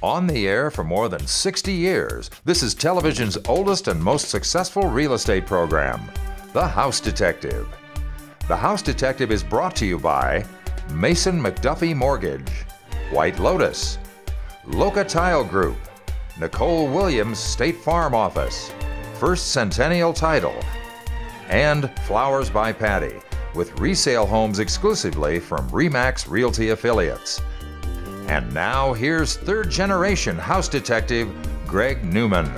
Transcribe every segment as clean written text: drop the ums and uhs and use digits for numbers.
On the air for more than 60 years, this is television's oldest and most successful real estate program, The House Detective. The House Detective is brought to you by Mason McDuffie Mortgage, White Lotus, Loca Tile Group, Nicole Williams State Farm Office, First Centennial Title, and Flowers by Patty, with resale homes exclusively from RE/MAX Realty affiliates. And now here's third-generation House Detective Greg Newman.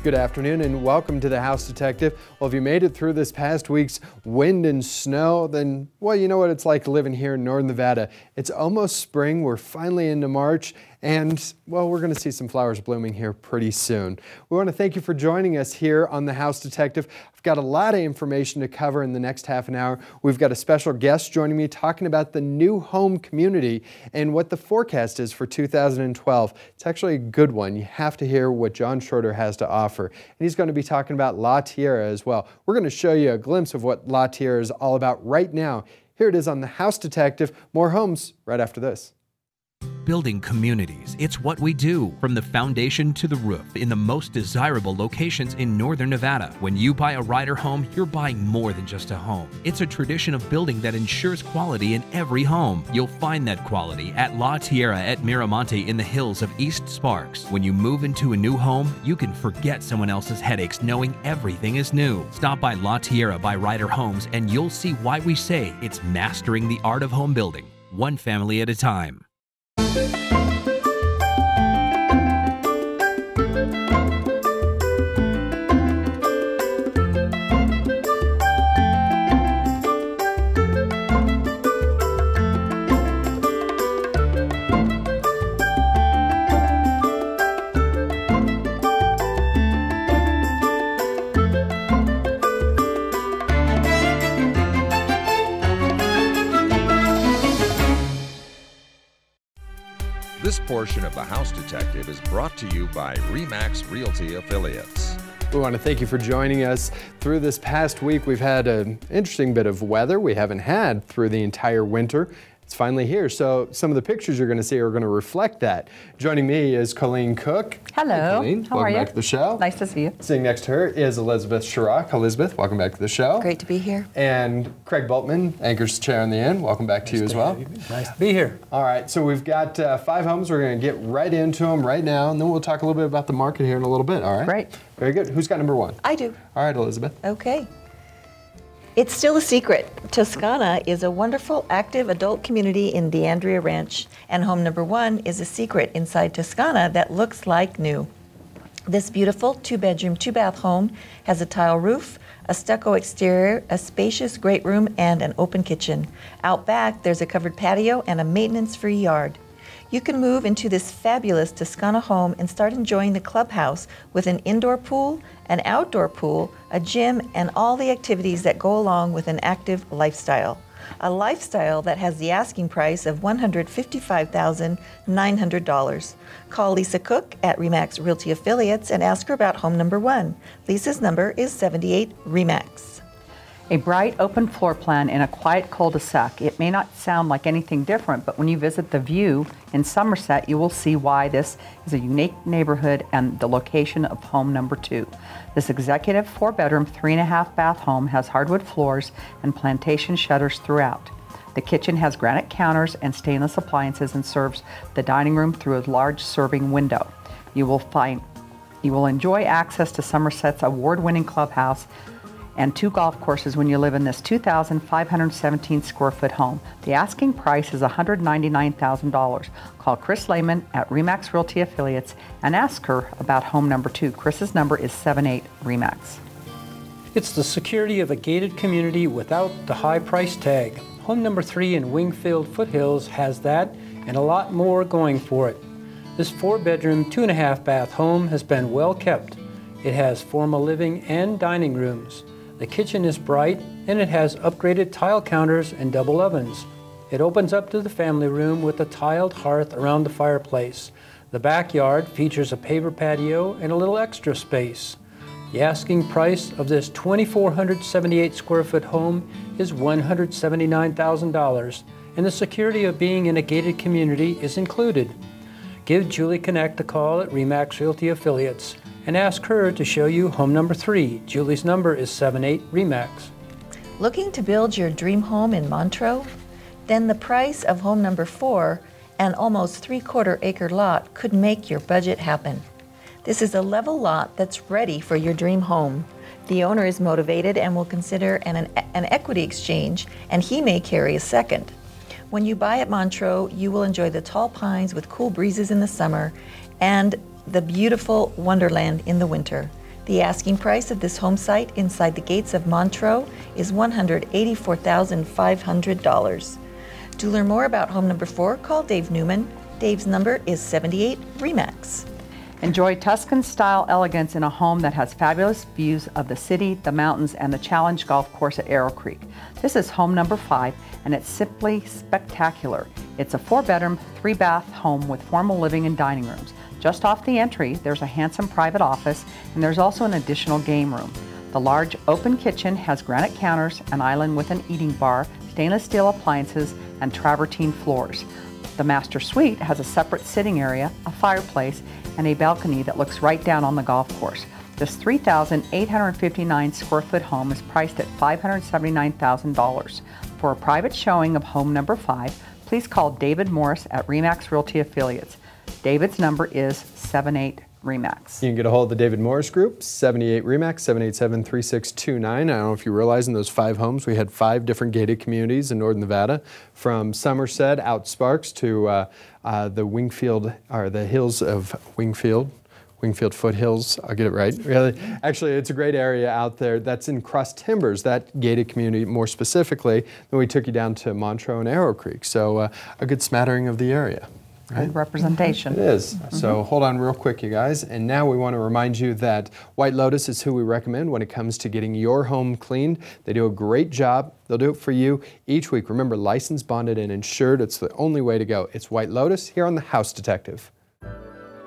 Good afternoon and welcome to the House Detective. Well, if you made it through this past week's wind and snow, then, well, you know what it's like living here in Northern Nevada. It's almost spring. We're finally into March. And, well, we're going to see some flowers blooming here pretty soon. We want to thank you for joining us here on the House Detective. I've got a lot of information to cover in the next half an hour. We've got a special guest joining me talking about the new home community and what the forecast is for 2012. It's actually a good one. You have to hear what John Schroeder has to offer. And he's going to be talking about La Tierra as well. We're going to show you a glimpse of what La Tierra is all about right now. Here it is on the House Detective. More homes right after this. Building communities, it's what we do. From the foundation to the roof, in the most desirable locations in Northern Nevada. When you buy a Ryder home, you're buying more than just a home. It's a tradition of building that ensures quality in every home. You'll find that quality at La Tierra at Miramonte in the hills of East Sparks. When you move into a new home, you can forget someone else's headaches knowing everything is new. Stop by La Tierra by Ryder Homes and you'll see why we say it's mastering the art of home building, one family at a time. This portion of The House Detective is brought to you by RE/MAX Realty affiliates. We want to thank you for joining us. Through this past week, we've had an interesting bit of weather we haven't had through the entire winter. It's finally here, so some of the pictures you're going to see are going to reflect that. Joining me is Colleen Cook. Hello. Hey, Colleen. How are you? Welcome back to the show. Nice to see you. Sitting next to her is Elizabeth Chirac. Elizabeth, welcome back to the show. Great to be here. And Craig Bultman, anchors chair in the end. Welcome back to you as well. Nice to be here. All right, so we've got 5 homes. We're going to get right into them right now, and then we'll talk a little bit about the market here in a little bit, all right? Great. Very good. Who's got number 1? I do. All right, Elizabeth. Okay. It's still a secret. Toscana is a wonderful, active adult community in D'Andrea Ranch, and home number 1 is a secret inside Toscana that looks like new. This beautiful 2-bedroom, 2-bath home has a tile roof, a stucco exterior, a spacious great room, and an open kitchen. Out back, there's a covered patio and a maintenance-free yard. You can move into this fabulous Toscana home and start enjoying the clubhouse with an indoor pool, an outdoor pool, a gym, and all the activities that go along with an active lifestyle. A lifestyle that has the asking price of $155,900. Call Lisa Cook at RE/MAX Realty Affiliates and ask her about home number 1. Lisa's number is 78 RE/MAX. A bright, open floor plan in a quiet cul-de-sac. It may not sound like anything different, but when you visit The View in Somerset, you will see why this is a unique neighborhood and the location of home number 2. This executive 4-bedroom, 3.5-bath home has hardwood floors and plantation shutters throughout. The kitchen has granite counters and stainless appliances and serves the dining room through a large serving window. You will enjoy access to Somerset's award-winning clubhouse and 2 golf courses when you live in this 2,517 square foot home. The asking price is $199,000. Call Chris Lehman at RE/MAX Realty Affiliates and ask her about home number 2. Chris's number is 78 RE/MAX. It's the security of a gated community without the high price tag. Home number 3 in Wingfield Foothills has that and a lot more going for it. This 4-bedroom, 2.5-bath home has been well kept. It has formal living and dining rooms. The kitchen is bright and it has upgraded tile counters and double ovens. It opens up to the family room with a tiled hearth around the fireplace. The backyard features a paver patio and a little extra space. The asking price of this 2,478 square foot home is $179,000, and the security of being in a gated community is included. give Julie Connect a call at RE/MAX Realty Affiliates and ask her to show you home number 3. Julie's number is 78 RE/MAX. Looking to build your dream home in Montreux? Then the price of home number 4, an almost 3/4 acre lot, could make your budget happen. This is a level lot that's ready for your dream home. The owner is motivated and will consider an equity exchange, and he may carry a second. When you buy at Montreux, you will enjoy the tall pines with cool breezes in the summer and the beautiful wonderland in the winter. The asking price of this home site inside the gates of Montreux is $184,500. To learn more about home number 4, call Dave Newman. Dave's number is 78 RE/MAX. Enjoy Tuscan-style elegance in a home that has fabulous views of the city, the mountains, and the Challenge Golf Course at Arrow Creek. This is home number 5, and it's simply spectacular. It's a 4-bedroom, 3-bath home with formal living and dining rooms. Just off the entry, there's a handsome private office, and there's also an additional game room. The large open kitchen has granite counters, an island with an eating bar, stainless steel appliances, and travertine floors. The master suite has a separate sitting area, a fireplace, and a balcony that looks right down on the golf course. This 3,859 square foot home is priced at $579,000. For a private showing of home number 5, please call David Morris at RE/MAX Realty Affiliates. David's number is 78 RE/MAX. You can get a hold of the David Morris Group, 78 RE/MAX, 787-3629. I don't know if you realize in those 5 homes, we had 5 different gated communities in Northern Nevada, from Somerset out Sparks to the Wingfield, or the hills of Wingfield Foothills. I'll get it right. Really, actually, it's a great area out there. That's in Cross Timbers, that gated community more specifically. Then we took you down to Montreux and Arrow Creek. So a good smattering of the area. Right? Good representation. It is. So hold on real quick, you guys. And now we want to remind you that White Lotus is who we recommend when it comes to getting your home cleaned. They do a great job. They'll do it for you each week. Remember, licensed, bonded, and insured. It's the only way to go. It's White Lotus here on The House Detective.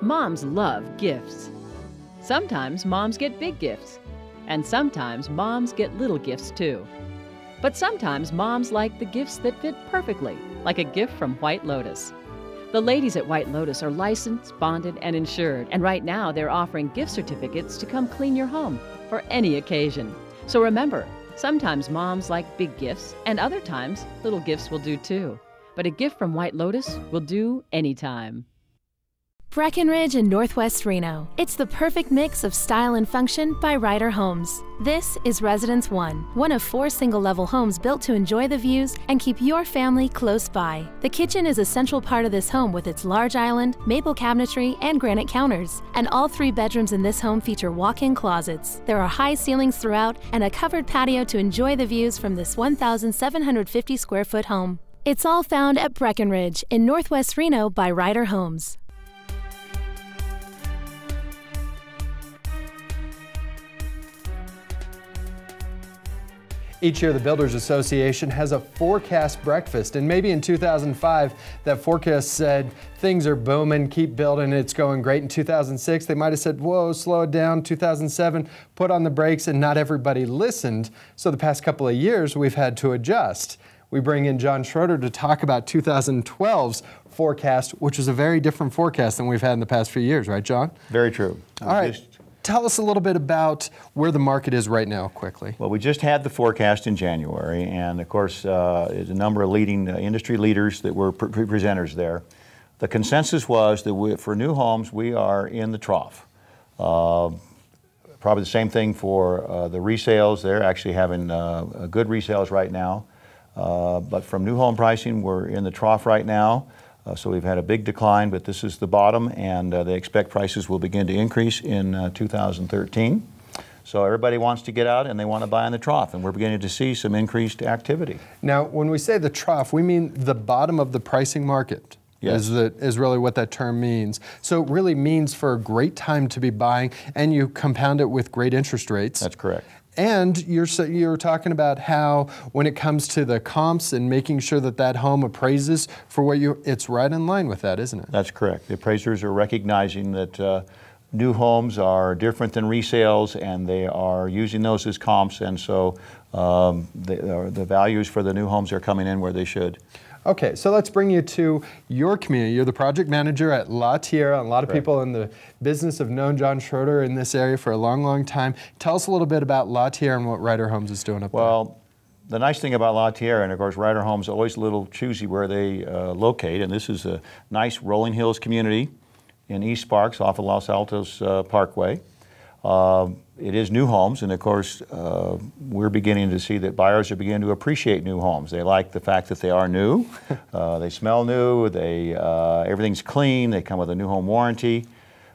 Moms love gifts. Sometimes moms get big gifts, and sometimes moms get little gifts too. But sometimes moms like the gifts that fit perfectly, like a gift from White Lotus. The ladies at White Lotus are licensed, bonded, and insured, and right now they're offering gift certificates to come clean your home for any occasion. So remember, sometimes moms like big gifts, and other times little gifts will do too. But a gift from White Lotus will do anytime. Breckenridge in Northwest Reno. It's the perfect mix of style and function by Ryder Homes. This is Residence 1, one of 4 single-level homes built to enjoy the views and keep your family close by. The kitchen is a central part of this home with its large island, maple cabinetry, and granite counters. And all 3 bedrooms in this home feature walk-in closets. There are high ceilings throughout and a covered patio to enjoy the views from this 1,750 square foot home. It's all found at Breckenridge in Northwest Reno by Ryder Homes. Each year, the Builders Association has a forecast breakfast, and maybe in 2005, that forecast said things are booming, keep building, it's going great. In 2006, they might have said, whoa, slow it down. 2007, put on the brakes, and not everybody listened. So the past couple of years, we've had to adjust. We bring in John Schroeder to talk about 2012's forecast, which is a very different forecast than we've had in the past few years, right, John? Very true. All right. Tell us a little bit about where the market is right now, quickly. Well, we just had the forecast in January, and of course, there's a number of leading industry leaders that were presenters there. The consensus was that for new homes, we are in the trough. Probably the same thing for the resales. They're actually having good resales right now. But from new home pricing, we're in the trough right now. So we've had a big decline, but this is the bottom, and they expect prices will begin to increase in 2013. So everybody wants to get out and they want to buy in the trough, and we're beginning to see some increased activity. Now, when we say the trough, we mean the bottom of the pricing market. Yes. Is really what that term means. So it really means for a great time to be buying, and you compound it with great interest rates. That's correct. And you're talking about how when it comes to the comps and making sure that that home appraises for what it's right in line with that, isn't it? That's correct. The appraisers are recognizing that new homes are different than resales, and they are using those as comps, and so the values for the new homes are coming in where they should. Okay, so let's bring you to your community. You're the project manager at La Tierra, and a lot of people in the business have known John Schroeder in this area for a long, long time. Tell us a little bit about La Tierra and what Ryder Homes is doing up there. Well, the nice thing about La Tierra, and of course Ryder Homes is always a little choosy where they locate, and this is a nice rolling hills community in East Sparks off of Los Altos Parkway. It is new homes, and of course we're beginning to see that buyers are beginning to appreciate new homes. They like the fact that they are new, they smell new, everything's clean, they come with a new home warranty.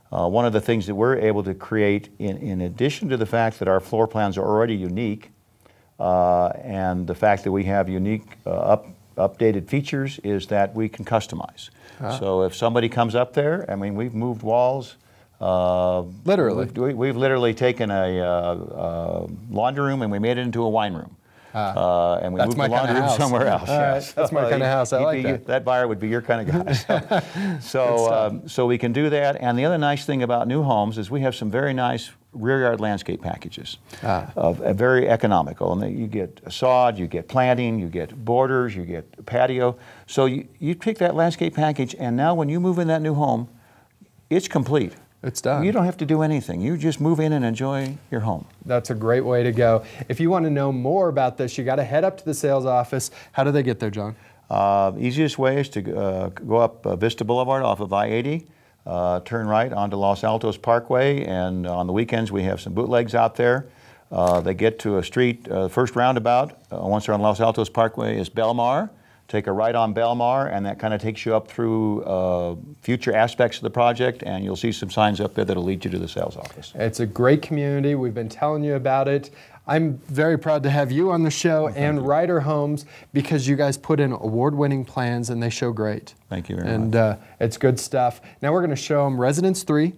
One of the things that we're able to create, in addition to the fact that our floor plans are already unique, and the fact that we have unique updated features, is that we can customize. So if somebody comes up there, I mean, we've moved walls. Literally. We've literally taken a laundry room and we made it into a wine room. And we moved the laundry room somewhere else. Yes. That's my kind of house. I like that. That buyer would be your kind of guy. So we can do that. And the other nice thing about new homes is we have some very nice rear yard landscape packages, very economical. And you get sod, you get planting, you get borders, you get patio. So you pick that landscape package, and now when you move in that new home, it's complete. It's done. You don't have to do anything. You just move in and enjoy your home. That's a great way to go. If you want to know more about this, you got to head up to the sales office. How do they get there, John? Easiest way is to go up Vista Boulevard off of I-80, turn right onto Los Altos Parkway, and on the weekends we have some bootlegs out there. They get to a street, first roundabout, once they're on Los Altos Parkway, is Belmar. Take a right on Belmar, and that kind of takes you up through future aspects of the project, and you'll see some signs up there that'll lead you to the sales office. It's a great community. We've been telling you about it. I'm very proud to have you on the show and Ryder Homes, because you guys put in award-winning plans and they show great. Thank you very much. And it's good stuff. Now we're going to show them Residence 3.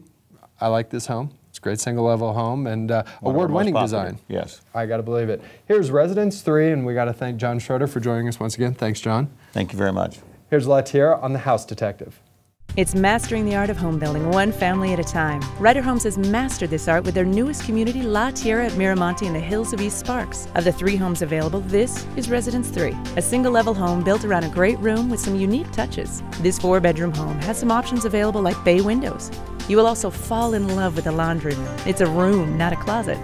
I like this home. It's a great single-level home and award-winning design. Yes. I got to believe it. Here's Residence 3, and we got to thank John Schroeder for joining us once again. Thanks, John. Thank you very much. Here's La Tierra on The House Detective. It's mastering the art of home building one family at a time. Ryder Homes has mastered this art with their newest community, La Tierra at Miramonte in the hills of East Sparks. Of the 3 homes available, this is Residence 3, a single-level home built around a great room with some unique touches. This 4-bedroom home has some options available like bay windows. You will also fall in love with the laundry room. It's a room, not a closet.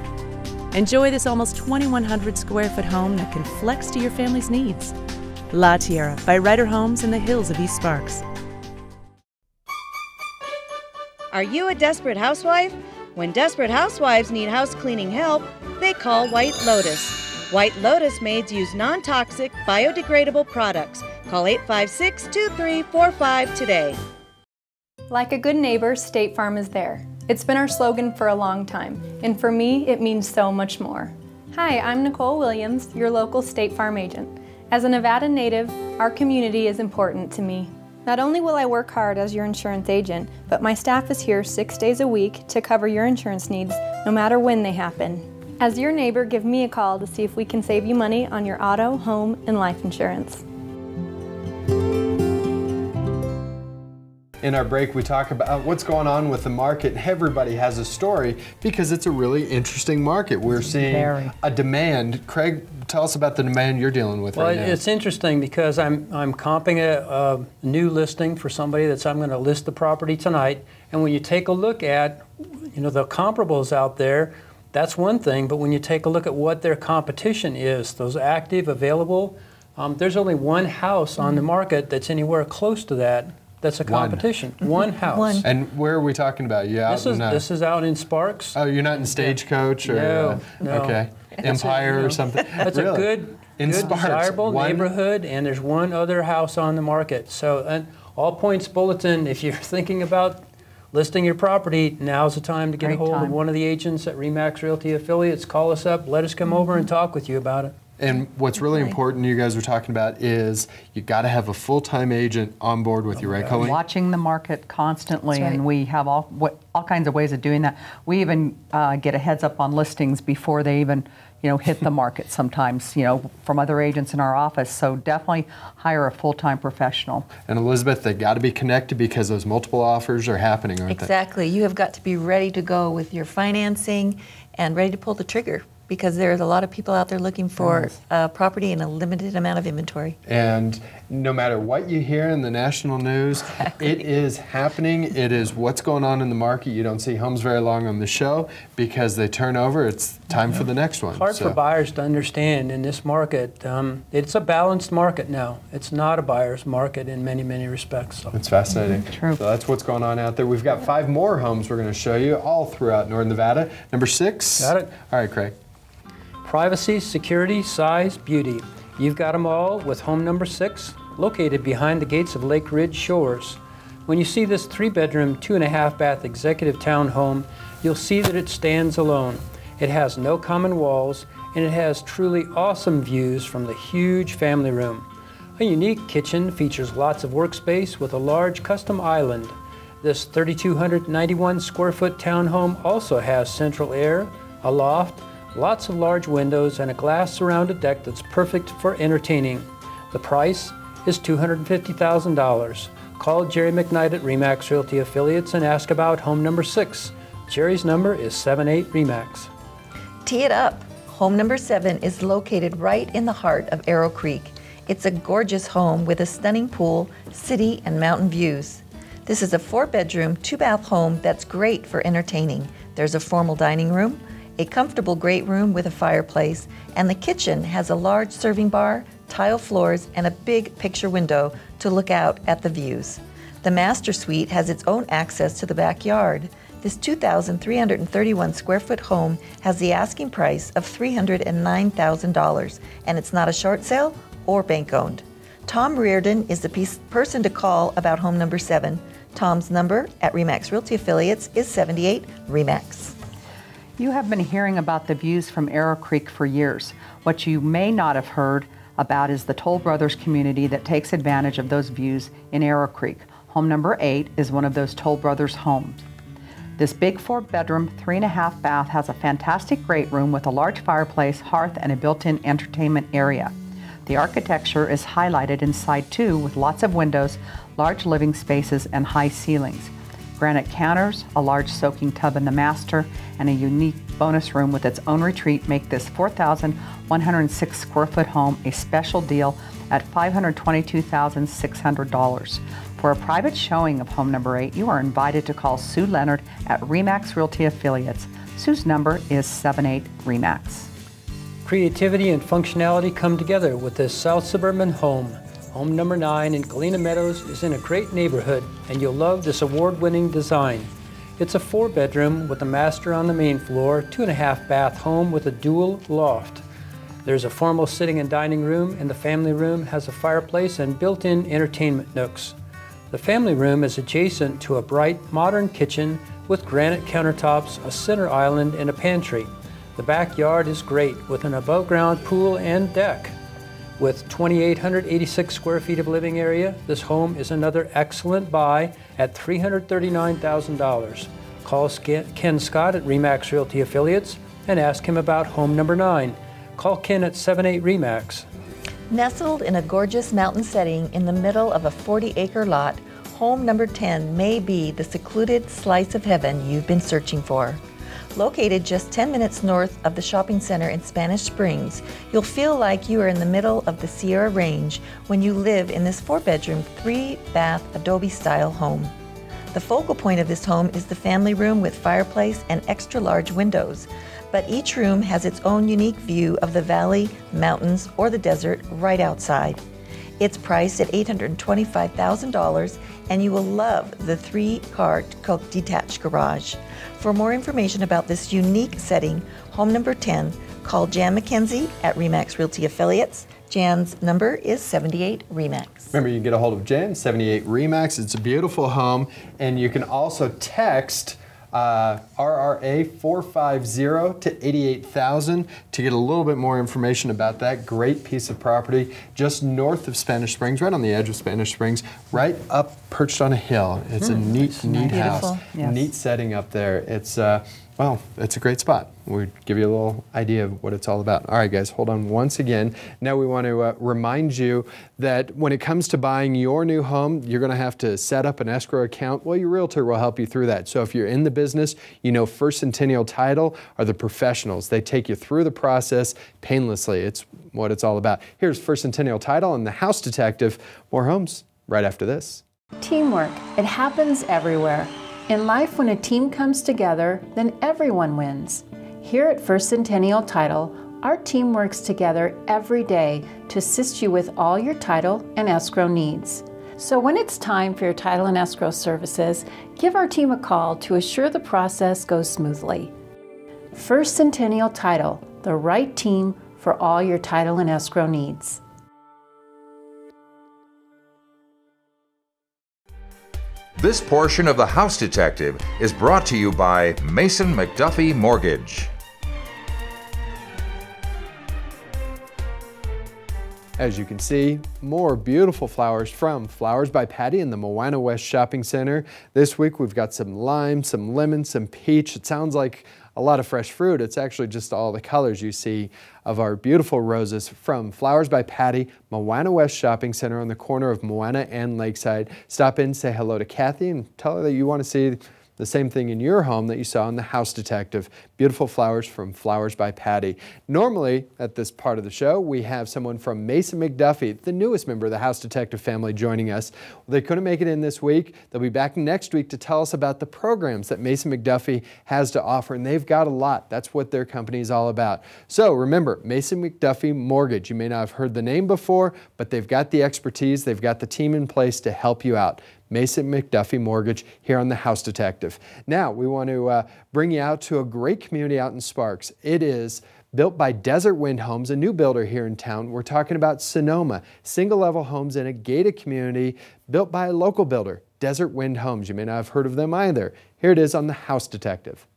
Enjoy this almost 2,100 square foot home that can flex to your family's needs. La Tierra by Ryder Homes in the hills of East Sparks. Are you a desperate housewife? When desperate housewives need house cleaning help, they call White Lotus. White Lotus maids use non-toxic, biodegradable products. Call 856-2345 today. Like a good neighbor, State Farm is there. It's been our slogan for a long time, and for me, it means so much more. Hi, I'm Nicole Williams, your local State Farm agent. As a Nevada native, our community is important to me. Not only will I work hard as your insurance agent, but my staff is here 6 days a week to cover your insurance needs, no matter when they happen. As your neighbor, give me a call to see if we can save you money on your auto, home, and life insurance. In our break, we talk about what's going on with the market. Everybody has a story because it's a really interesting market. We're seeing a demand. Craig, tell us about the demand you're dealing with right now. Well, it's interesting because I'm comping a new listing for somebody I'm going to list the property tonight. And when you take a look at, the comparables out there, that's one thing. But when you take a look at what their competition is, those active, available, there's only one house on the market that's anywhere close to that. That's a competition. One house. And where are we talking about? You out this is out in Sparks. Oh, you're not in Stagecoach or no. Okay, Empire or something. That's a good desirable neighborhood, and there's one other house on the market. So, and All Points Bulletin. If you're thinking about listing your property, now's the time to get a hold of one of the agents at RE/MAX Realty Affiliates. Call us up. Let us come over and talk with you about it. And what's really important you guys were talking about is you got to have a full-time agent on board with you, right, Colleen? Watching the market constantly, and we have all kinds of ways of doing that. We even get a heads up on listings before they even hit the market sometimes, from other agents in our office. So definitely hire a full-time professional. And Elizabeth, they got to be connected because those multiple offers are happening, aren't they? Exactly. You have got to be ready to go with your financing and ready to pull the trigger, because there's a lot of people out there looking for property in a limited amount of inventory. And no matter what you hear in the national news, it is happening. It is what's going on in the market. You don't see homes very long on the show because they turn over. It's time for the next one. Hard for buyers to understand in this market. It's a balanced market now. It's not a buyer's market in many, many respects. So. It's fascinating. True. So that's what's going on out there. We've got 5 more homes we're going to show you all throughout Northern Nevada. Number 6. Got it. All right, Craig. Privacy, security, size, beauty. You've got them all with home number 6, located behind the gates of Lake Ridge Shores. When you see this 3-bedroom, 2.5-bath executive townhome, you'll see that it stands alone. It has no common walls, and it has truly awesome views from the huge family room. A unique kitchen features lots of workspace with a large custom island. This 3,291 square foot townhome also has central air, a loft, lots of large windows, and a glass-surrounded deck that's perfect for entertaining. The price is $250,000. Call Jerry McKnight at RE/MAX Realty Affiliates and ask about home number 6. Jerry's number is 78 RE/MAX. Tee it up. Home number 7 is located right in the heart of Arrow Creek. It's a gorgeous home with a stunning pool, city, and mountain views. This is a 4-bedroom, 2-bath home that's great for entertaining. There's a formal dining room, a comfortable great room with a fireplace, and the kitchen has a large serving bar, tile floors, and a big picture window to look out at the views. The master suite has its own access to the backyard. This 2,331 square foot home has the asking price of $309,000, and it's not a short sale or bank owned. Tom Reardon is the person to call about home number 7. Tom's number at RE/MAX Realty Affiliates is 78 RE/MAX. You have been hearing about the views from Arrow Creek for years. What you may not have heard about is the Toll Brothers community that takes advantage of those views in Arrow Creek. Home number 8 is one of those Toll Brothers homes. This big 4-bedroom, 3.5-bath has a fantastic great room with a large fireplace, hearth, and a built-in entertainment area. The architecture is highlighted inside too, with lots of windows, large living spaces, and high ceilings. Granite counters, a large soaking tub in the master, and a unique bonus room with its own retreat make this 4,106 square foot home a special deal at $522,600. For a private showing of home number 8, you are invited to call Sue Leonard at RE/MAX Realty Affiliates. Sue's number is 78 RE/MAX. Creativity and functionality come together with this South Suburban home. Home number 9 in Galena Meadows is in a great neighborhood, and you'll love this award-winning design. It's a 4-bedroom with a master on the main floor, 2.5-bath home with a dual loft. There's a formal sitting and dining room, and the family room has a fireplace and built-in entertainment nooks. The family room is adjacent to a bright, modern kitchen with granite countertops, a center island, and a pantry. The backyard is great with an above-ground pool and deck. With 2,886 square feet of living area, this home is another excellent buy at $339,000. Call Ken Scott at RE/MAX Realty Affiliates and ask him about home number 9. Call Ken at 78 RE/MAX. Nestled in a gorgeous mountain setting in the middle of a 40-acre lot, home number 10 may be the secluded slice of heaven you've been searching for. Located just 10 minutes north of the shopping center in Spanish Springs, you'll feel like you are in the middle of the Sierra Range when you live in this 4-bedroom, 3-bath Adobe-style home. The focal point of this home is the family room with fireplace and extra-large windows, but each room has its own unique view of the valley, mountains, or the desert right outside. It's priced at $825,000, and you will love the 3-car detached garage. For more information about this unique setting, home number 10, call Jan McKenzie at RE/MAX Realty Affiliates. Jan's number is 78 RE/MAX. Remember, you can get a hold of Jan, 78 RE/MAX. It's a beautiful home, and you can also text RRA 450 to 88,000 to get a little bit more information about that great piece of property just north of Spanish Springs, right on the edge of Spanish Springs, right up perched on a hill. It's a neat house. Yes. Neat setting up there. It's well, it's a great spot. We'll give you a little idea of what it's all about. All right, guys, hold on once again. Now we want to remind you that when it comes to buying your new home, you're going to have to set up an escrow account. Well, your realtor will help you through that. So if you're in the business, you know First Centennial Title are the professionals. They take you through the process painlessly. It's what it's all about. Here's First Centennial Title and the House Detective. More homes right after this. Teamwork. It happens everywhere. In life, when a team comes together, then everyone wins. Here at First Centennial Title, our team works together every day to assist you with all your title and escrow needs. So when it's time for your title and escrow services, give our team a call to assure the process goes smoothly. First Centennial Title, the right team for all your title and escrow needs. This portion of The House Detective is brought to you by Mason McDuffie Mortgage. As you can see, more beautiful flowers from Flowers by Patty in the Moana West Shopping Center. This week we've got some lime, some lemon, some peach. It sounds like a lot of fresh fruit. It's actually just all the colors you see of our beautiful roses from Flowers by Patty, Moana West Shopping Center on the corner of Moana and Lakeside. Stop in, say hello to Kathy, and tell her that you want to see the same thing in your home that you saw in The House Detective. Beautiful flowers from Flowers by Patty. Normally, at this part of the show, we have someone from Mason McDuffie, the newest member of the House Detective family, joining us. They couldn't make it in this week. They'll be back next week to tell us about the programs that Mason McDuffie has to offer, and they've got a lot. That's what their company is all about. So remember, Mason McDuffie Mortgage. You may not have heard the name before, but they've got the expertise, they've got the team in place to help you out. Mason McDuffie Mortgage here on The House Detective. Now, we want to bring you out to a great community out in Sparks. It is built by Desert Wind Homes, a new builder here in town. We're talking about Sonoma, single-level homes in a gated community built by a local builder, Desert Wind Homes. You may not have heard of them either. Here it is on The House Detective.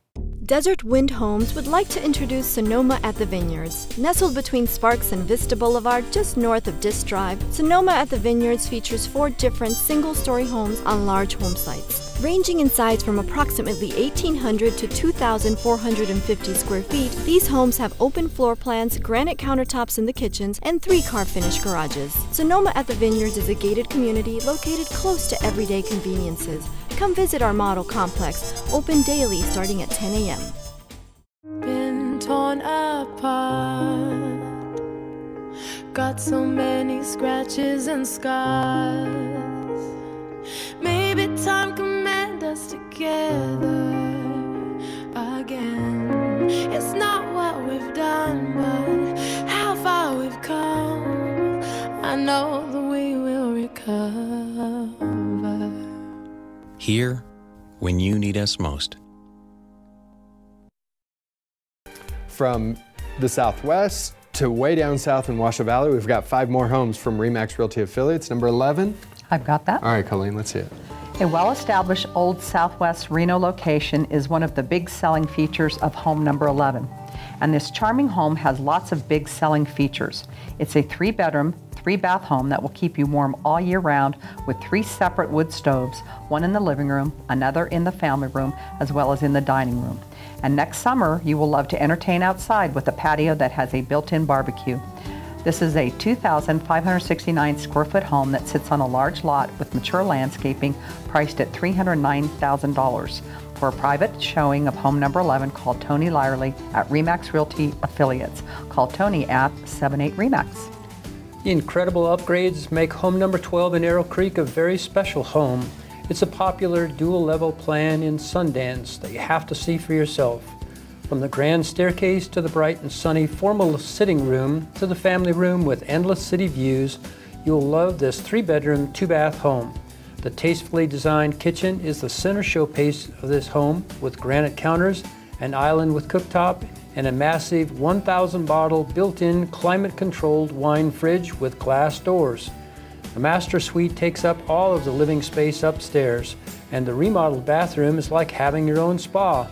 Desert Wind Homes would like to introduce Sonoma at the Vineyards. Nestled between Sparks and Vista Boulevard, just north of Disk Drive, Sonoma at the Vineyards features 4 different single-story homes on large home sites. Ranging in size from approximately 1,800 to 2,450 square feet, these homes have open floor plans, granite countertops in the kitchens, and 3 car-finished garages. Sonoma at the Vineyards is a gated community located close to everyday conveniences. Come visit our model complex, open daily starting at 10 a.m. Been torn apart, got so many scratches and scars. Maybe time can mend us together again. It's not what we've done, but how far we've come. I know that we will recover. Here, when you need us most. From the Southwest to way down south in Washoe Valley, we've got 5 more homes from RE/MAX Realty Affiliates. Number 11. I've got that. All right, Colleen, let's see it. A well-established Old Southwest Reno location is one of the big selling features of home number 11. And this charming home has lots of big selling features. It's a 3-bedroom, 3-bath home that will keep you warm all year round with 3 separate wood stoves, one in the living room, another in the family room, as well as in the dining room. And next summer, you will love to entertain outside with a patio that has a built-in barbecue. This is a 2,569 square foot home that sits on a large lot with mature landscaping priced at $309,000. For a private showing of home number 11, call Tony Lyerly at RE/MAX Realty Affiliates. Call Tony at 78-RE/MAX. The incredible upgrades make home number 12 in Arrow Creek a very special home. It's a popular dual-level plan in Sundance that you have to see for yourself. From the grand staircase to the bright and sunny formal sitting room to the family room with endless city views, you'll love this 3-bedroom, 2-bath home. The tastefully designed kitchen is the center showpiece of this home with granite counters, an island with cooktop, and a massive 1,000-bottle built-in climate-controlled wine fridge with glass doors. The master suite takes up all of the living space upstairs, and the remodeled bathroom is like having your own spa.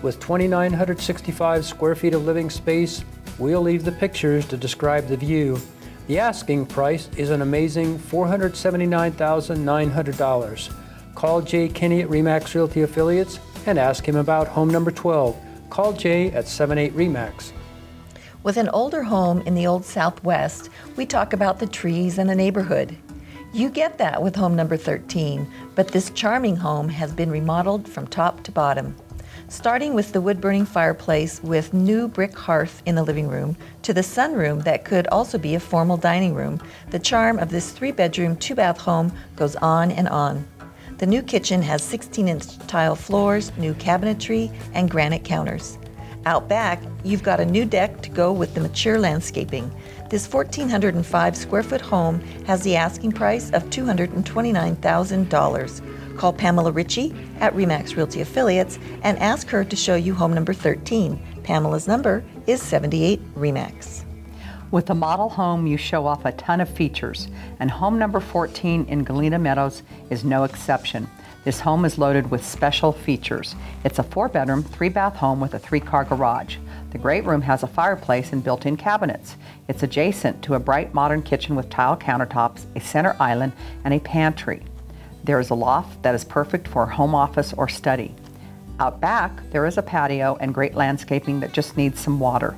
With 2,965 square feet of living space, we'll leave the pictures to describe the view. The asking price is an amazing $479,900. Call Jay Kinney at RE/MAX Realty Affiliates and ask him about home number 12, Call Jay at 78-REMAX. With an older home in the Old Southwest, we talk about the trees and the neighborhood. You get that with home number 13, but this charming home has been remodeled from top to bottom. Starting with the wood-burning fireplace with new brick hearth in the living room to the sunroom that could also be a formal dining room, the charm of this 3-bedroom, 2-bath home goes on and on. The new kitchen has 16-inch tile floors, new cabinetry, and granite counters. Out back, you've got a new deck to go with the mature landscaping. This 1,405 square foot home has the asking price of $229,000. Call Pamela Ritchie at REMAX Realty Affiliates and ask her to show you home number 13. Pamela's number is 78-REMAX. With a model home, you show off a ton of features, and home number 14 in Galena Meadows is no exception. This home is loaded with special features. It's a 4-bedroom, 3-bath home with a 3-car garage. The great room has a fireplace and built-in cabinets. It's adjacent to a bright modern kitchen with tile countertops, a center island, and a pantry. There is a loft that is perfect for a home office or study. Out back, there is a patio and great landscaping that just needs some water.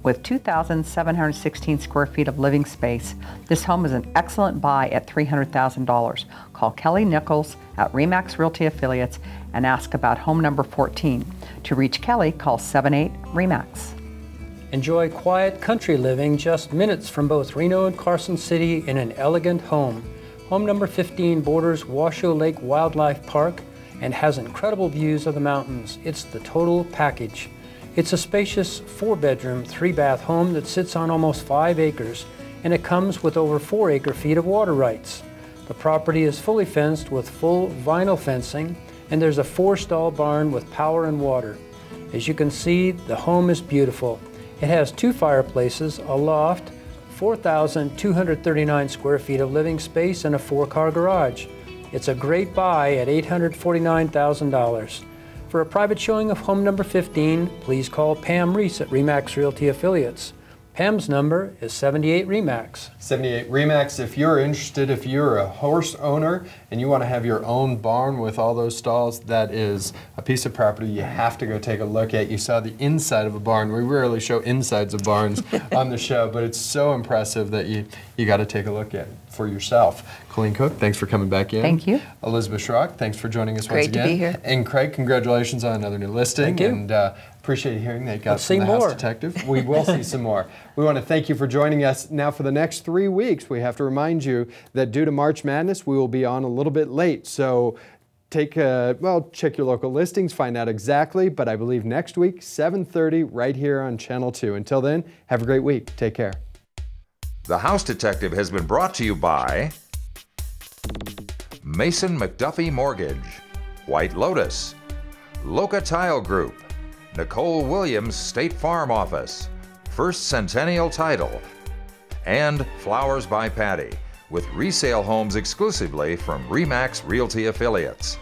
With 2,716 square feet of living space, this home is an excellent buy at $300,000. Call Kelly Nichols at REMAX Realty Affiliates and ask about home number 14. To reach Kelly, call 78-REMAX. Enjoy quiet country living just minutes from both Reno and Carson City in an elegant home. Home number 15 borders Washoe Lake Wildlife Park and has incredible views of the mountains. It's the total package. It's a spacious 4-bedroom, 3-bath home that sits on almost 5 acres, and it comes with over 4 acre-feet of water rights. The property is fully fenced with full vinyl fencing, and there's a 4-stall barn with power and water. As you can see, the home is beautiful. It has 2 fireplaces, a loft, 4,239 square feet of living space, and a 4-car garage. It's a great buy at $849,000. For a private showing of home number 15, please call Pam Reese at REMAX Realty Affiliates. Pam's number is 78-REMAX. 78-REMAX, if you're interested, if you're a horse owner and you want to have your own barn with all those stalls, that is a piece of property you have to go take a look at. You saw the inside of a barn. We rarely show insides of barns on the show, but it's so impressive that you got to take a look at it for yourself. Colleen Cook, thanks for coming back in. Thank you. Elizabeth Schrock, thanks for joining us once again. Great to be here. And Craig, congratulations on another new listing. Thank you. And appreciate hearing that you got Let's from see the more. House Detective. We will see some more. We want to thank you for joining us. Now for the next 3 weeks, we have to remind you that due to March Madness, we will be on a little bit late. So check your local listings, find out exactly, but I believe next week, 7:30, right here on Channel 2. Until then, have a great week. Take care. The House Detective has been brought to you by Mason McDuffie Mortgage, White Lotus, Loca Tile Group, Nicole Williams State Farm Office, First Centennial Title, and Flowers by Patty, with resale homes exclusively from REMAX Realty Affiliates.